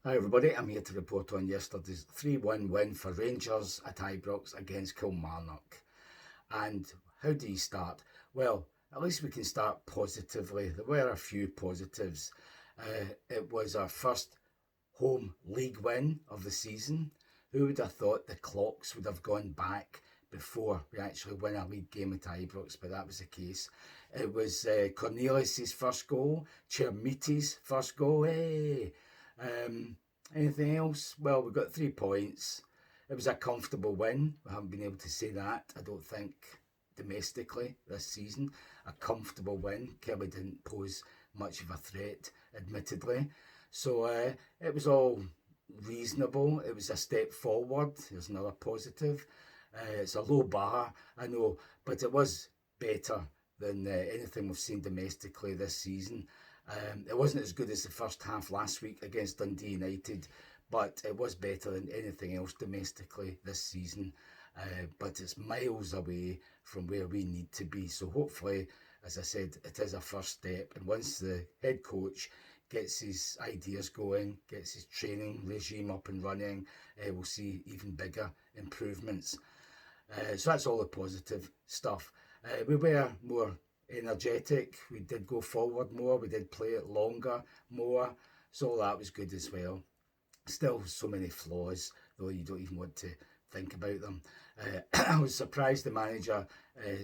Hi everybody, I'm here to report on yesterday's 3-1 win for Rangers at Ibrox against Kilmarnock. And how do you start? Well, at least we can start positively. There were a few positives. It was our first home league win of the season. Who would have thought the clocks would have gone back before we actually win a league game at Ibrox, but that was the case. It was Cornelius's first goal, Chermiti's first goal. Hey! Um, Anything else? Well, we got 3 points. It was a comfortable win. We haven't been able to say that, I don't think, domestically this season. A comfortable win. Kelly didn't pose much of a threat, admittedly. So it was all reasonable. It was a step forward. There's another positive. It's a low bar, I know, but it was better than anything we've seen domestically this season. It wasn't as good as the first half last week against Dundee United, but it was better than anything else domestically this season. But it's miles away from where we need to be. So hopefully, as I said, it is a first step. And once the head coach gets his ideas going, gets his training regime up and running, we'll see even bigger improvements. So that's all the positive stuff. We were more energetic. We did go forward more. We did play it longer, more. So all that was good as well. Still so many flaws, though you don't even want to think about them. I was surprised the manager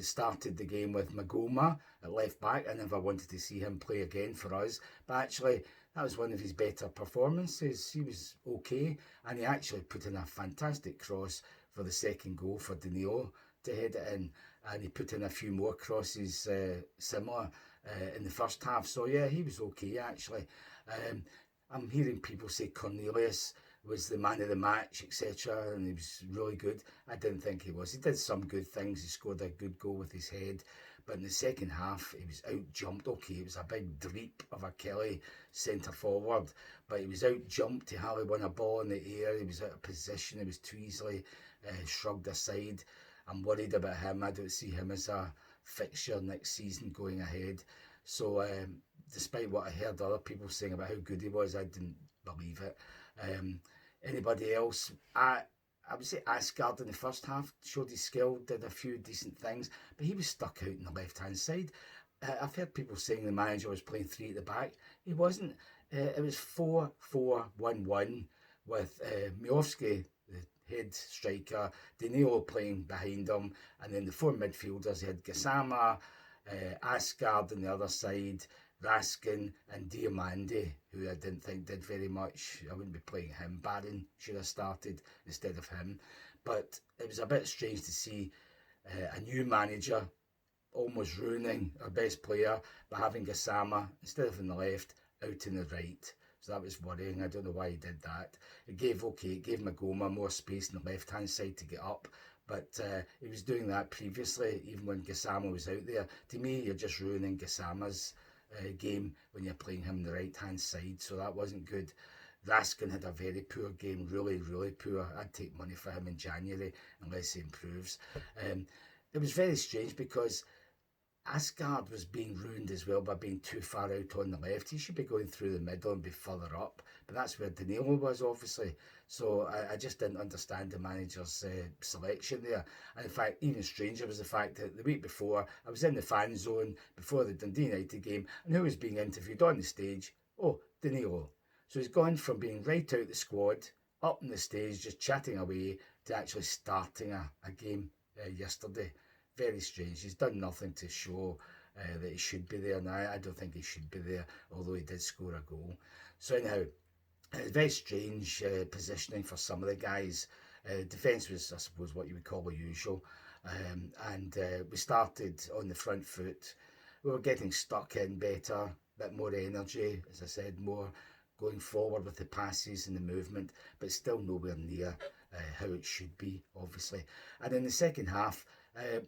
started the game with Magoma at left back. I never wanted to see him play again for us, but actually that was one of his better performances. He was okay, and he actually put in a fantastic cross for the second goal for Danilo to head it in, and he put in a few more crosses similar in the first half. So yeah, he was okay actually. Um, I'm hearing people say Cornelius was the man of the match, etc., and he was really good. I didn't think he was. He did some good things. He scored a good goal with his head, but in the second half, he was out jumped. Okay, it was a big dreep of a Kelly centre forward, but he was out jumped. He hardly won a ball in the air. He was out of position. He was too easily shrugged aside. I'm worried about him. I don't see him as a fixture next season going ahead. So despite what I heard other people saying about how good he was, I didn't believe it. Um, Anybody else? I would say Asgard in the first half showed his skill, did a few decent things, but he was stuck out on the left hand side. I've heard people saying the manager was playing three at the back. He wasn't. It was 4-4-1-1 with Miovski, the head striker, Danilo playing behind him, and then the four midfielders. He had Gassama, Asgard on the other side, Raskin and Diamandi, who I didn't think did very much. I wouldn't be playing him. Barron should have started instead of him. But it was a bit strange to see a new manager almost ruining our best player by having Gassama instead of on the left, out in the right. So that was worrying. I don't know why he did that. It gave Magoma more space on the left hand side to get up, but he was doing that previously, even when Gassama was out there. To me, you're just ruining Gassama's game when you're playing him on the right hand side, so that wasn't good. Raskin had a very poor game, really, really poor. I'd take money for him in January unless he improves. Um, it was very strange because Asgard was being ruined as well by being too far out on the left. He should be going through the middle and be further up, but that's where Danilo was, obviously. So I just didn't understand the manager's selection there. And in fact, even stranger was the fact that the week before, I was in the fan zone before the Dundee United game, and who was being interviewed on the stage? Oh, Danilo. So he's gone from being right out the squad, up on the stage, just chatting away, to actually starting a game yesterday. Very strange. He's done nothing to show that he should be there. Now, I don't think he should be there, although he did score a goal. So, anyhow, it's very strange positioning for some of the guys. Defence was, I suppose, what you would call the usual. And we started on the front foot. We were getting stuck in better, a bit more energy, as I said, more going forward with the passes and the movement, but still nowhere near how it should be, obviously. And in the second half,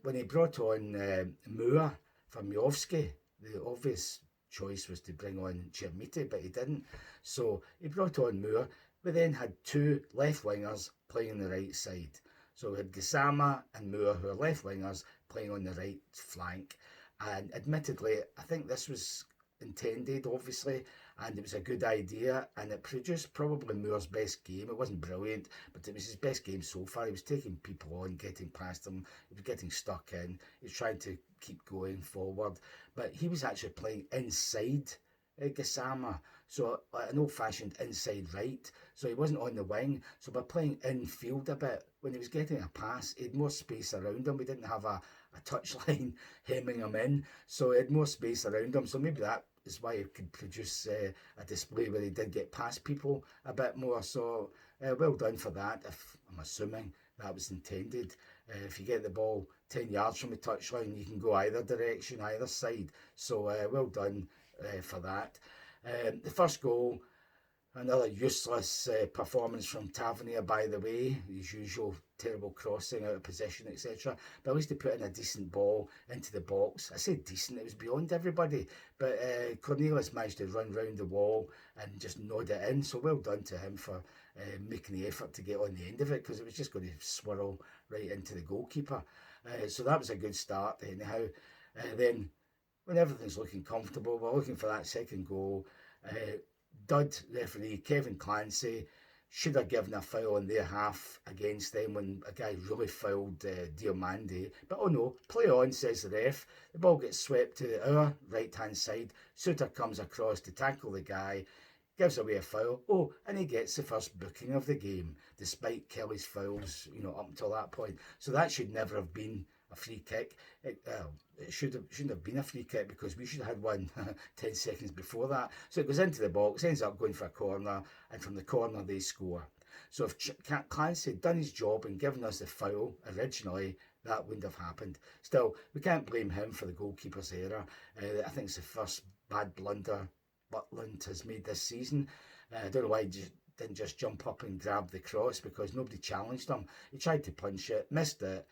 when he brought on Moore for Miovski, the obvious choice was to bring on Chermiti, but he didn't. So he brought on Moore. We then had two left wingers playing on the right side. So we had Gassama and Moore, who are left wingers, playing on the right flank. And admittedly, I think this was intended, obviously. and it was a good idea, and it produced probably Moore's best game. It wasn't brilliant, but it was his best game so far. He was taking people on, getting past them, he was getting stuck in, he was trying to keep going forward, but he was actually playing inside Gassama, so like an old-fashioned inside right, so he wasn't on the wing, so by playing infield a bit, when he was getting a pass, he had more space around him. We didn't have a touchline hemming him in, so he had more space around him, so maybe that is why he could produce a display where he did get past people a bit more. So well done for that. If I'm assuming that was intended. If you get the ball 10 yards from the touchline, you can go either direction, either side. So well done for that. The first goal, another useless performance from Tavernier, by the way. His usual terrible crossing out of position, etc. But at least he put in a decent ball into the box. I say decent, it was beyond everybody. But Cornelius managed to run round the wall and just nod it in. So well done to him for making the effort to get on the end of it, because it was just going to swirl right into the goalkeeper. So that was a good start anyhow. Then when everything's looking comfortable, we're looking for that second goal. Dud referee Kevin Clancy should have given a foul on their half against them when a guy really fouled Diomande. But oh no, play on, says the ref. The ball gets swept to our right-hand side. Suter comes across to tackle the guy, gives away a foul. Oh, and he gets the first booking of the game, despite Kelly's fouls, up until that point. So that should never have been a free kick. It shouldn't have been a free kick, because we should have had one 10 seconds before that. So it goes into the box, ends up going for a corner, and from the corner they score. So if Clancy had done his job and given us the foul originally, that wouldn't have happened. Still, we can't blame him for the goalkeeper's error. I think it's the first bad blunder Butland has made this season. I don't know why he didn't just jump up and grab the cross, because nobody challenged him. He tried to punch it, missed it,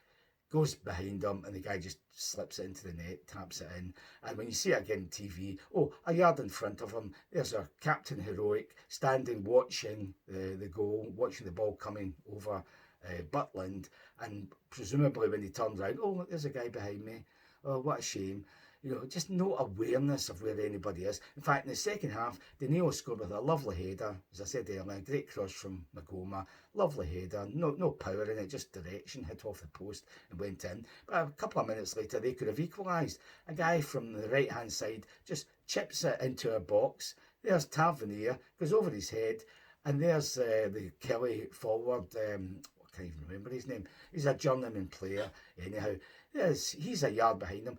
goes behind him, and the guy just slips it into the net, taps it in. And when you see it again on TV, a yard in front of him, there's our Captain Heroic standing watching the goal, watching the ball coming over Butland, and presumably when he turns around, look, there's a guy behind me. Oh, what a shame. Just no awareness of where anybody is. In fact, in the second half, Danilo scored with a lovely header. As I said earlier, a great cross from Magoma. Lovely header. No power in it, just direction. Hit off the post and went in. But a couple of minutes later, they could have equalised. A guy from the right-hand side just chips it into a box. There's Tavernier, goes over his head. And there's the Kelly forward. I can't even remember his name. He's a journeyman player. Anyhow, he's a yard behind him.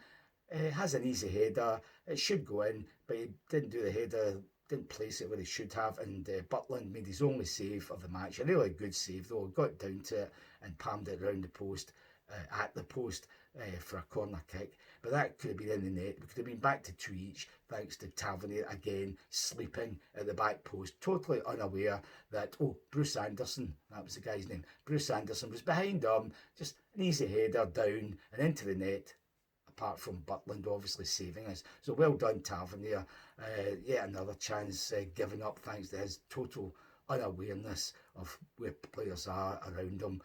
Has an easy header. It should go in, but he didn't do the header, didn't place it where he should have, and Butland made his only save of the match. A really good save though, got down to it and palmed it round the post, at the post, for a corner kick. But that could have been in the net. We could have been back to 2 each, thanks to Tavernier again sleeping at the back post, totally unaware that, Bruce Anderson, that was the guy's name, Bruce Anderson was behind him, just an easy header down and into the net, apart from Butland obviously saving us. So well done, Tavernier. Yet another chance given up thanks to his total unawareness of where players are around him,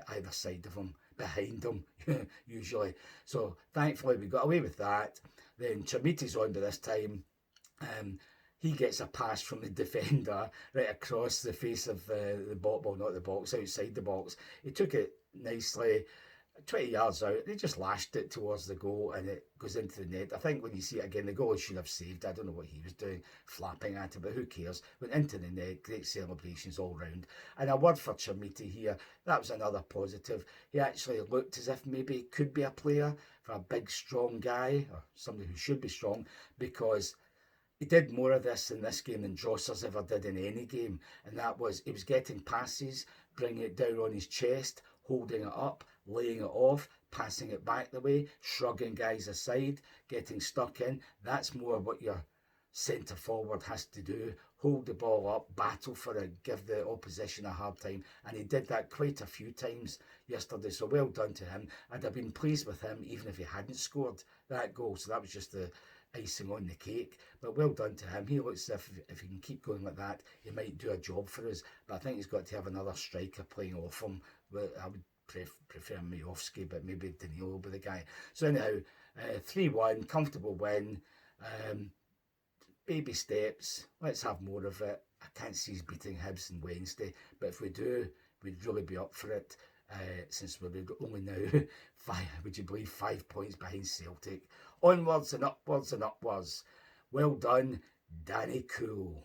either side of him, behind him, usually. So thankfully we got away with that. Then Chermiti's on by this time. He gets a pass from the defender right across the face of the box, well, not the box, outside the box. He took it nicely, 20 yards out, they just lashed it towards the goal and it goes into the net. I think when you see it again, the goal should have saved. I don't know what he was doing, flapping at it, but who cares? Went into the net, great celebrations all round. And a word for Chermiti here, that was another positive. He actually looked as if maybe he could be a player for a big, strong guy, or somebody who should be strong, because he did more of this in this game than Drossers ever did in any game. And that was, he was getting passes, bringing it down on his chest, holding it up, laying it off, passing it back the way, shrugging guys aside, getting stuck in. That's more what your centre forward has to do. Hold the ball up, battle for it, give the opposition a hard time. And he did that quite a few times yesterday. So well done to him. I'd have been pleased with him even if he hadn't scored that goal. So that was just the icing on the cake. But well done to him. He looks as if he can keep going like that, he might do a job for us. But I think he's got to have another striker playing off him. I would prefer Majovski, but maybe Danilo will be the guy. So anyhow, 3-1, comfortable win. baby steps. Let's have more of it. I can't see us beating Hibs on Wednesday, but if we do, we'd really be up for it. Since we're only now would you believe, 5 points behind Celtic. Onwards and upwards and upwards. Well done, Danny Cool.